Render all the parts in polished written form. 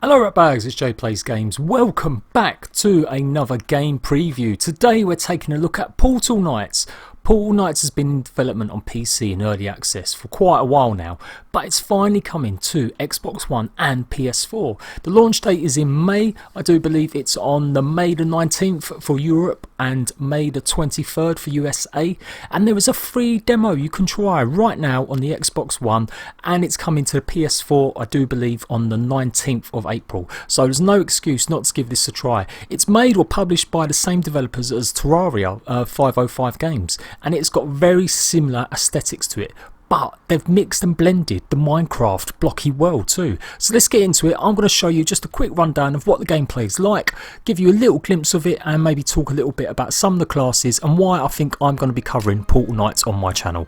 Hello ratbags, it's Jade Plays Games. Welcome back to another game preview. Today we're taking a look at Portal Knights. Portal Knights has been in development on PC in early access for quite a while now, but it's finally coming to Xbox One and PS4. The launch date is in May. I do believe it's on the May the 19th for Europe and May the 23rd for USA. And there is a free demo you can try right now on the Xbox One, and it's coming to the PS4, I do believe, on the 19th of April. So there's no excuse not to give this a try. It's made or published by the same developers as Terraria, 505 Games. And it's got very similar aesthetics to it, but they've mixed and blended the Minecraft blocky world too. So let's get into it. I'm going to show you just a quick rundown of what the gameplay is like, give you a little glimpse of it, and maybe talk a little bit about some of the classes and why I think I'm going to be covering Portal Knights on my channel.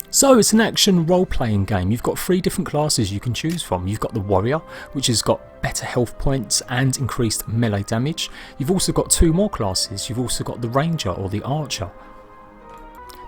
So it's an action role-playing game. You've got 3 different classes you can choose from. You've got the warrior, which has got better health points and increased melee damage. You've also got 2 more classes. You've also got the ranger or the archer.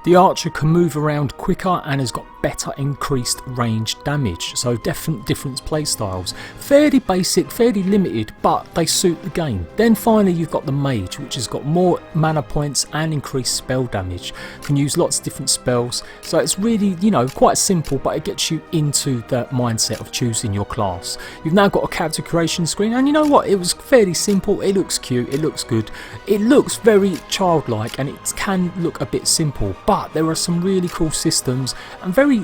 The archer can move around quicker and has got better increased range damage, so different play styles. Fairly basic, fairly limited, but they suit the game. Then finally you've got the mage, which has got more mana points and increased spell damage. Can use lots of different spells, so it's really, you know, quite simple, but it gets you into the mindset of choosing your class. You've now got a character creation screen, and you know what, it was fairly simple. It looks cute, it looks good, it looks very childlike, and it can look a bit simple, but there are some really cool systems and very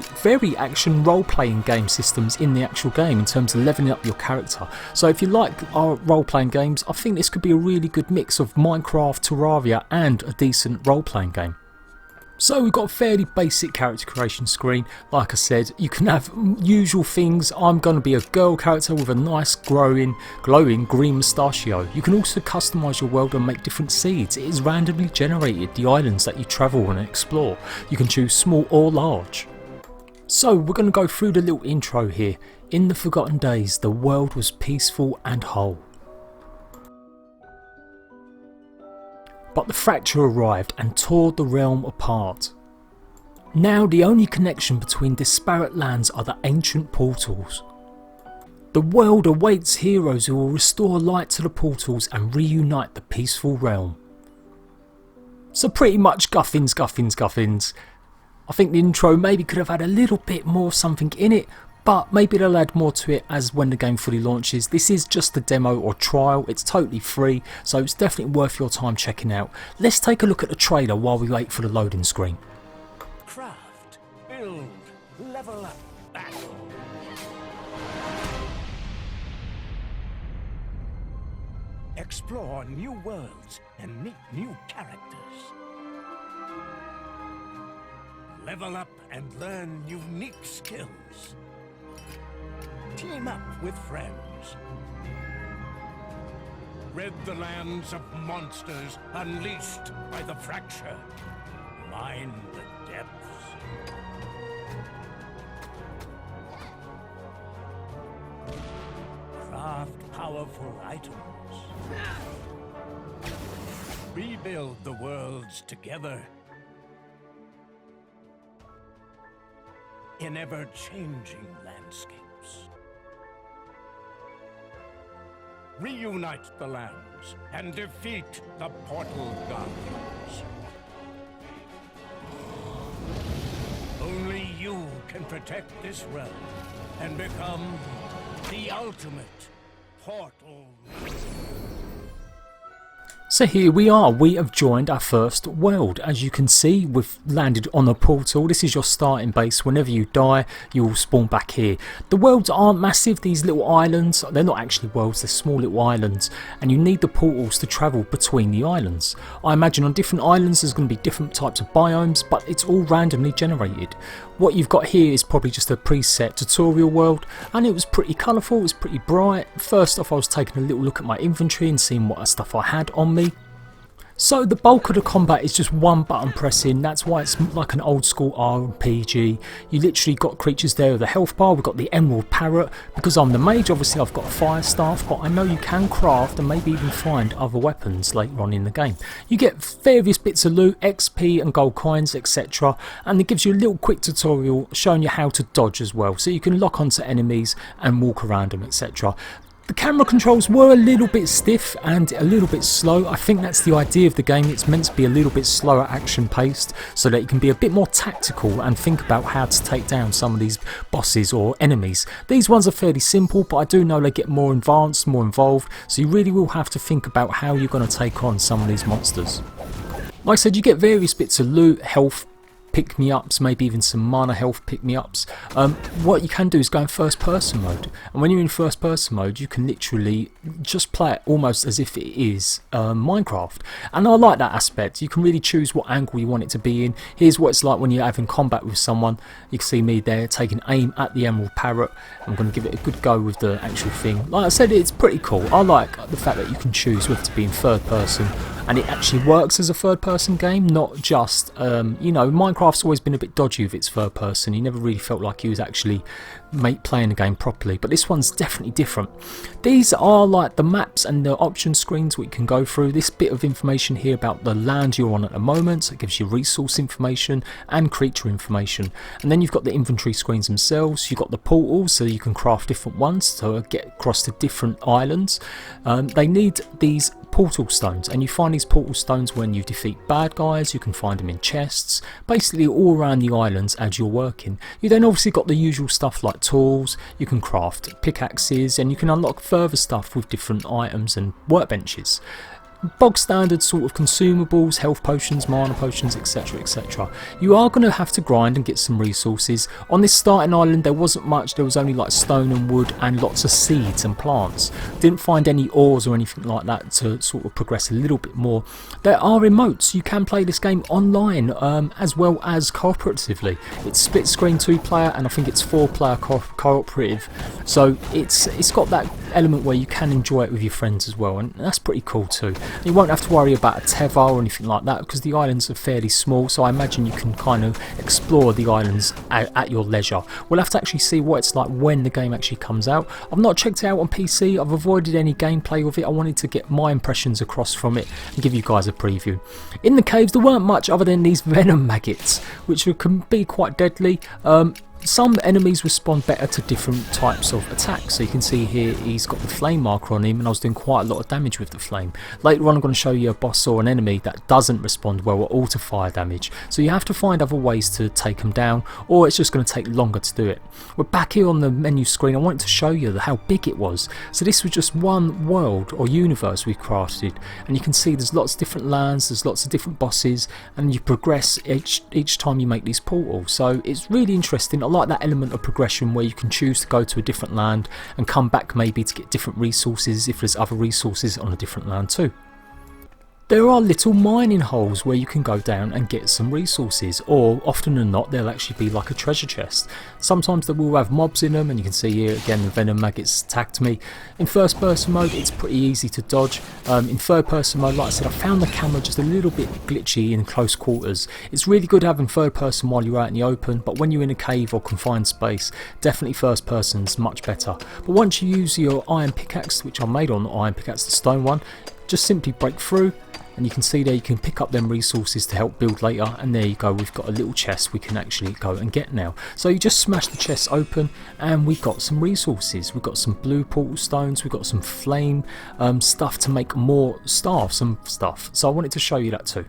action role-playing game systems in the actual game in terms of leveling up your character. So if you like our role-playing games, I think this could be a really good mix of Minecraft, Terraria and a decent role-playing game. So we've got a fairly basic character creation screen. Like I said, you can have usual things. I'm going to be a girl character with a nice glowing green mustachio. You can also customise your world and make different seeds. It is randomly generated, the islands that you travel and explore. You can choose small or large. So we're going to go through the little intro here. In the forgotten days, the world was peaceful and whole. But the fracture arrived and tore the realm apart. Now the only connection between disparate lands are the ancient portals. The world awaits heroes who will restore light to the portals and reunite the peaceful realm. So pretty much guffins. I think the intro maybe could have had a little bit more something in it, but maybe they'll add more to it as when the game fully launches. This is just a demo or trial, it's totally free, so it's definitely worth your time checking out. Let's take a look at the trailer while we wait for the loading screen. Craft, build, level up, battle. Explore new worlds and meet new characters. Level up and learn unique skills. Team up with friends. Rid the lands of monsters unleashed by the fracture. Mine the depths. Craft powerful items. Rebuild the worlds together. In ever-changing landscapes. Reunite the lands and defeat the portal guardians. Only you can protect this realm and become the ultimate portal. So here we are, we have joined our first world. As you can see, we've landed on a portal. This is your starting base. Whenever you die, you will spawn back here. The worlds aren't massive, these little islands. They're not actually worlds, they're small little islands. And you need the portals to travel between the islands. I imagine on different islands there's going to be different types of biomes, but it's all randomly generated. What you've got here is probably just a preset tutorial world, and it was pretty colourful, it was pretty bright. First off, I was taking a little look at my inventory and seeing what stuff I had on me. So the bulk of the combat is just one button pressing. That's why it's like an old school RPG. You literally got creatures there with a health bar. We've got the emerald parrot. Because I'm the mage, obviously I've got a fire staff, but I know you can craft and maybe even find other weapons later on in the game. You get various bits of loot, XP and gold coins, etc. And it gives you a little quick tutorial showing you how to dodge as well. So you can lock onto enemies and walk around them, etc. The camera controls were a little bit stiff and a little bit slow. I think that's the idea of the game. It's meant to be a little bit slower action paced so that you can be a bit more tactical and think about how to take down some of these bosses or enemies. These ones are fairly simple, but I do know they get more advanced, more involved, so you really will have to think about how you're going to take on some of these monsters. Like I said, you get various bits of loot, health, pick-me-ups, maybe even some minor health pick-me-ups. What you can do is go in first-person mode, and when you're in first-person mode you can literally just play it almost as if it is Minecraft, and I like that aspect. You can really choose what angle you want it to be in. Here's what it's like when you're having combat with someone. You can see me there taking aim at the emerald parrot. I'm going to give it a good go with the actual thing. Like I said, it's pretty cool. I like the fact that you can choose whether to be in third person, and it actually works as a third person game, not just you know, Minecraft's always been a bit dodgy with its third person. You never really felt like he was actually playing the game properly, but this one's definitely different. These are like the maps and the option screens we can go through. This bit of information here about the land you're on at the moment, so it gives you resource information and creature information. And then you've got the inventory screens themselves. You've got the portals, so you can craft different ones to get across to different islands. They need these portal stones, and you find these portal stones when you defeat bad guys. You can find them in chests, basically all around the islands as you're working. You then obviously got the usual stuff like tools. You can craft pickaxes, and you can unlock further stuff with different items and workbenches. Bog standard sort of consumables, health potions, mana potions, etc, etc. You are going to have to grind and get some resources. On this starting island there wasn't much. There was only like stone and wood and lots of seeds and plants. Didn't find any ores or anything like that to sort of progress a little bit more. There are remotes. You can play this game online as well as cooperatively. It's split screen 2-player, and I think it's 4-player cooperative. So it's got that element where you can enjoy it with your friends as well, and that's pretty cool too. You won't have to worry about a tether or anything like that because the islands are fairly small, so I imagine you can kind of explore the islands at your leisure. We'll have to actually see what it's like when the game actually comes out. I've not checked it out on PC. I've avoided any gameplay with it. I wanted to get my impressions across from it and give you guys a preview. In the caves there weren't much other than these venom maggots, which can be quite deadly. Some enemies respond better to different types of attacks. So you can see here he's got the flame marker on him, and I was doing quite a lot of damage with the flame. Later on I'm going to show you a boss or an enemy that doesn't respond well at auto fire damage. So you have to find other ways to take them down, or it's just going to take longer to do it. We're back here on the menu screen. I wanted to show you how big it was. So this was just one world or universe we crafted, and you can see there's lots of different lands, there's lots of different bosses, and you progress each time you make these portals. So it's really interesting. I like that element of progression where you can choose to go to a different land and come back maybe to get different resources if there's other resources on a different land too. There are little mining holes where you can go down and get some resources, or often than not they'll actually be like a treasure chest. Sometimes they will have mobs in them, and you can see here again the venom maggots attacked me. In first person mode it's pretty easy to dodge. In third person mode, like I said, I found the camera just a little bit glitchy in close quarters. It's really good having third person while you're out in the open, but when you're in a cave or confined space, definitely first person's much better. But once you use your iron pickaxe, which I made on the iron pickaxe, the stone one, just simply break through. And you can see there you can pick up them resources to help build later, and there you go, we've got a little chest we can actually go and get now. So you just smash the chest open and we've got some resources. We've got some blue portal stones, we've got some flame stuff to make more some stuff. So I wanted to show you that too.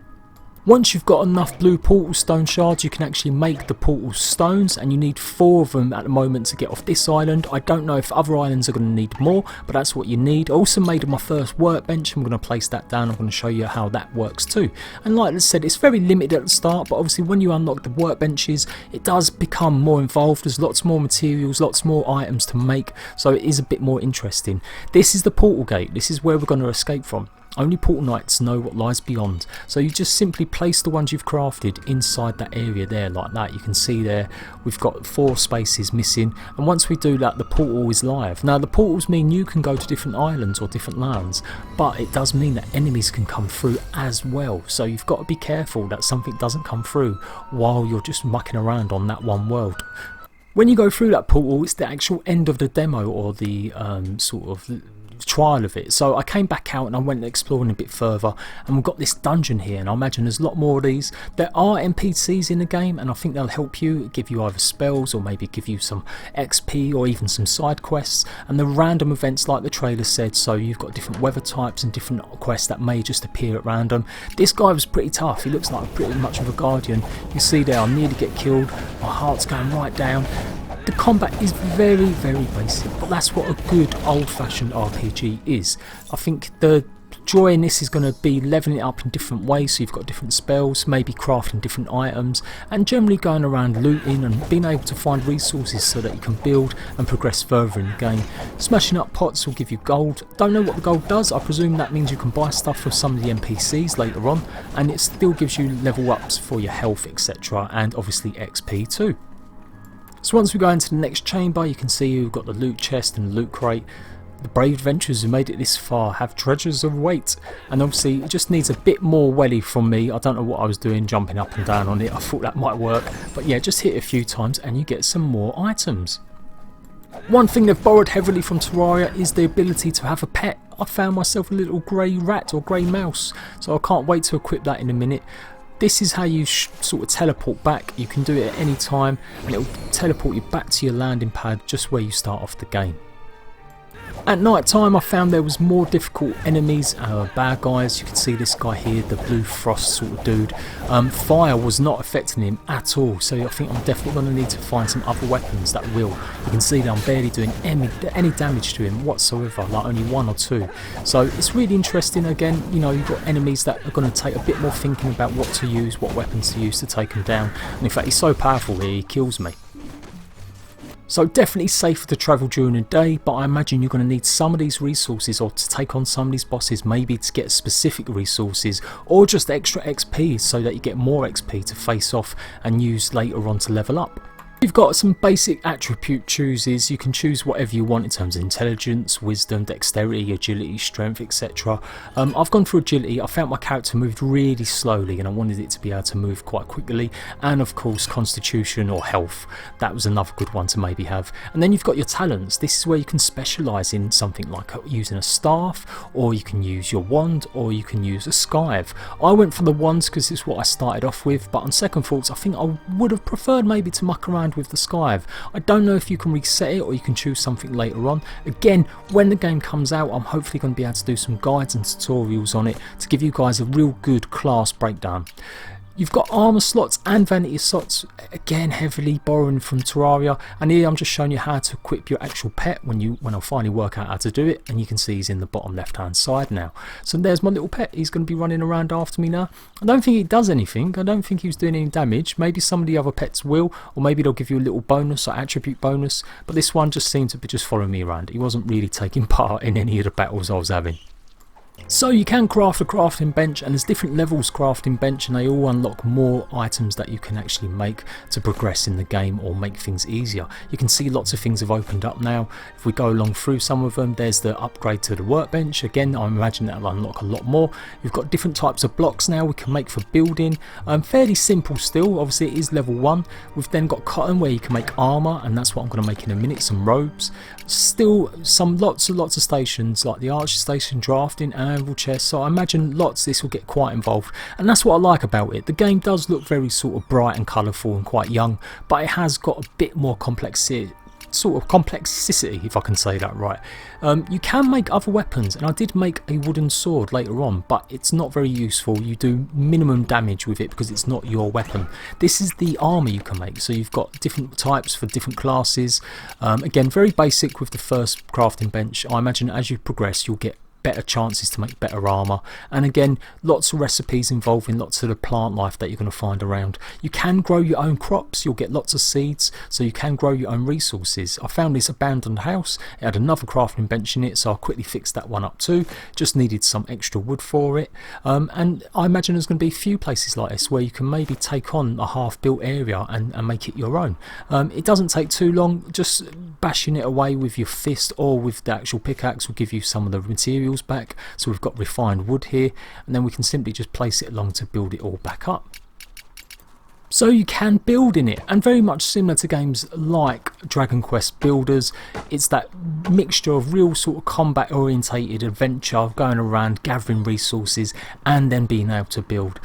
Once you've got enough blue portal stone shards, you can actually make the portal stones, and you need 4 of them at the moment to get off this island. I don't know if other islands are going to need more, but that's what you need. I also made my first workbench. I'm going to place that down. I'm going to show you how that works too. And like I said, it's very limited at the start, but obviously when you unlock the workbenches, it does become more involved. There's lots more materials, lots more items to make, so it is a bit more interesting. This is the portal gate. This is where we're going to escape from. Only portal knights know what lies beyond, so you just simply place the ones you've crafted inside that area there like that. You can see there we've got 4 spaces missing, and once we do that the portal is live. Now the portals mean you can go to different islands or different lands, but it does mean that enemies can come through as well, so you've got to be careful that something doesn't come through while you're just mucking around on that one world. When you go through that portal, it's the actual end of the demo, or the sort of trial of it. So I came back out and I went exploring a bit further, and we've got this dungeon here, and I imagine there's a lot more of these. There are NPCs in the game, and I think they'll help you, give you either spells or maybe give you some XP or even some side quests, and the random events like the trailer said. So you've got different weather types and different quests that may just appear at random. This guy was pretty tough. He looks like pretty much of a guardian. You see there, I nearly get killed. My heart's going right down. The combat is very, very basic, but that's what a good old-fashioned RPG is. I think the joy in this is going to be leveling it up in different ways, so you've got different spells, maybe crafting different items, and generally going around looting and being able to find resources so that you can build and progress further in the game. Smashing up pots will give you gold. Don't know what the gold does. I presume that means you can buy stuff for some of the NPCs later on, and it still gives you level ups for your health, etc., and obviously XP too. So once we go into the next chamber, you can see we've got the loot chest and the loot crate. The brave adventurers who made it this far have treasures of weight, and obviously it just needs a bit more welly from me. I don't know what I was doing, jumping up and down on it. I thought that might work, but yeah, just hit it a few times and you get some more items. One thing they've borrowed heavily from Terraria is the ability to have a pet. I found myself a little grey rat or grey mouse, so I can't wait to equip that in a minute. This is how you sort of teleport back. You can do it at any time, and it will teleport you back to your landing pad just where you start off the game. At night time I found there was more difficult enemies, bad guys. You can see this guy here, the blue frost sort of dude. Fire was not affecting him at all, so I think I'm definitely going to need to find some other weapons that will. You can see that I'm barely doing any damage to him whatsoever, like only one or two. So it's really interesting. Again, you know, you've got enemies that are going to take a bit more thinking about what to use, what weapons to use to take him down. And in fact, he's so powerful here, he kills me. So definitely safer to travel during the day, but I imagine you're going to need some of these resources, or to take on some of these bosses, maybe to get specific resources or just extra XP so that you get more XP to face off and use later on to level up. You've got some basic attribute chooses. You can choose whatever you want in terms of intelligence, wisdom, dexterity, agility, strength, etc. I've gone for agility. I found my character moved really slowly and I wanted it to be able to move quite quickly, and of course constitution or health. That was another good one to maybe have. And then you've got your talents. This is where you can specialise in something like using a staff, or you can use your wand, or you can use a scythe. I went for the wands because it's what I started off with, but on second thoughts I think I would have preferred maybe to muck around with the scythe. I don't know if you can reset it or you can choose something later on. Again, when the game comes out, I'm hopefully going to be able to do some guides and tutorials on it to give you guys a real good class breakdown. You've got armour slots and vanity slots, again heavily borrowing from Terraria, and here I'm just showing you how to equip your actual pet when I finally work out how to do it, and you can see he's in the bottom left hand side now. So there's my little pet. He's going to be running around after me now. I don't think he does anything. I don't think he was doing any damage. Maybe some of the other pets will, or maybe they'll give you a little bonus or attribute bonus, but this one just seemed to be just following me around. He wasn't really taking part in any of the battles I was having. So you can craft a crafting bench, and there's different levels crafting bench, and they all unlock more items that you can actually make to progress in the game or make things easier. You can see lots of things have opened up now. If we go along through some of them, there's the upgrade to the workbench. Again, I imagine that'll unlock a lot more. You've got different types of blocks now we can make for building. Fairly simple still, obviously it is level 1. We've then got cotton where you can make armour, and that's what I'm going to make in a minute, some robes. Still some lots of stations like the archer station, drafting, anvil chest, so I imagine this will get quite involved, and that's what I like about it. The game does look very sort of bright and colourful and quite young, but it has got a bit more complexity, if I can say that right. You can make other weapons, and I did make a wooden sword later on, but it's not very useful. You do minimum damage with it because it's not your weapon. This is the armour you can make, so you've got different types for different classes. Again, very basic with the first crafting bench. I imagine as you progress you'll get better chances to make better armour, and again lots of recipes involving lots of the plant life that you're going to find around. You can grow your own crops, you'll get lots of seeds, so you can grow your own resources. I found this abandoned house, it had another crafting bench in it, so I quickly fixed that one up too. Just needed some extra wood for it, and I imagine there's going to be a few places like this where you can maybe take on a half built area and make it your own. It doesn't take too long. Just bashing it away with your fist or with the actual pickaxe will give you some of the materials back. So we've got refined wood here, and then we can simply just place it along to build it all back up. So you can build in it, and very much similar to games like Dragon Quest Builders, it's that mixture of real sort of combat orientated adventure, going around gathering resources and then being able to build.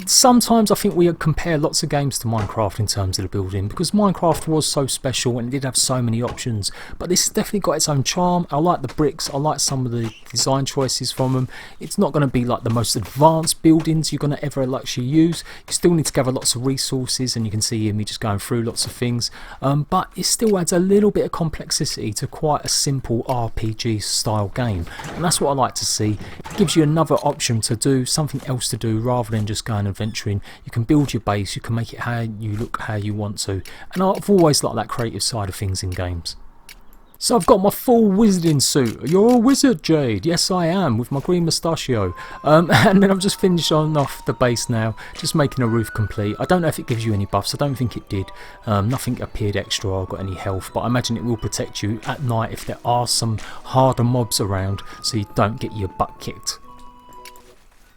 Sometimes I think we compare lots of games to Minecraft in terms of the building, because Minecraft was so special and it did have so many options, but this has definitely got its own charm. I like the bricks, I like some of the design choices from them. It's not going to be like the most advanced buildings you're going to ever actually use. You still need to gather lots of resources, and you can see me just going through lots of things, but it still adds a little bit of complexity to quite a simple RPG style game, and that's what I like to see. It gives you another option to do, something else to do, rather than just going adventuring. You can build your base, you can make it how you look, how you want to, and I've always liked that creative side of things in games. So I've got my full wizarding suit. You're a wizard, Jade. Yes, I am, with my green mustachio. And then I've just finished on off the base now, just making a roof complete. I don't know if it gives you any buffs. I don't think it did. Nothing appeared extra or got any health, but I imagine it will protect you at night if there are some harder mobs around, so you don't get your butt kicked.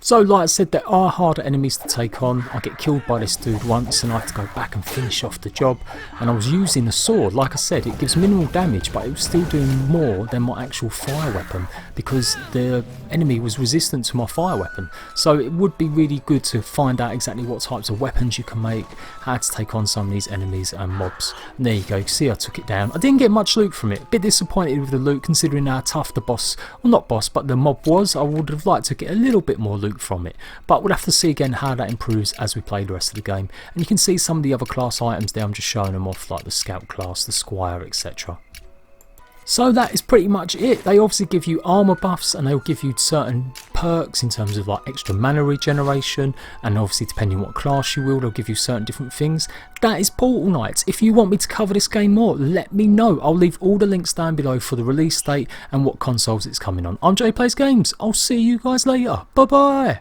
So like I said, there are harder enemies to take on. I get killed by this dude once and I have to go back and finish off the job, and I was using a sword. Like I said, it gives minimal damage, but it was still doing more than my actual fire weapon because the enemy was resistant to my fire weapon. So it would be really good to find out exactly what types of weapons you can make, how to take on some of these enemies and mobs. And there you go, you see I took it down. I didn't get much loot from it, a bit disappointed with the loot considering how tough the boss, well not boss, but the mob was. I would have liked to get a little bit more loot from it, but we'll have to see again how that improves as we play the rest of the game. And you can see some of the other class items there, I'm just showing them off, like the scout class, the squire, etc. So that is pretty much it. They obviously give you armor buffs and they'll give you certain perks in terms of like extra mana regeneration, and obviously depending on what class you will, they'll give you certain different things. That is Portal Knights. If you want me to cover this game more, let me know. I'll leave all the links down below for the release date and what consoles it's coming on. I'm Jade Plays Games. I'll see you guys later. Bye bye.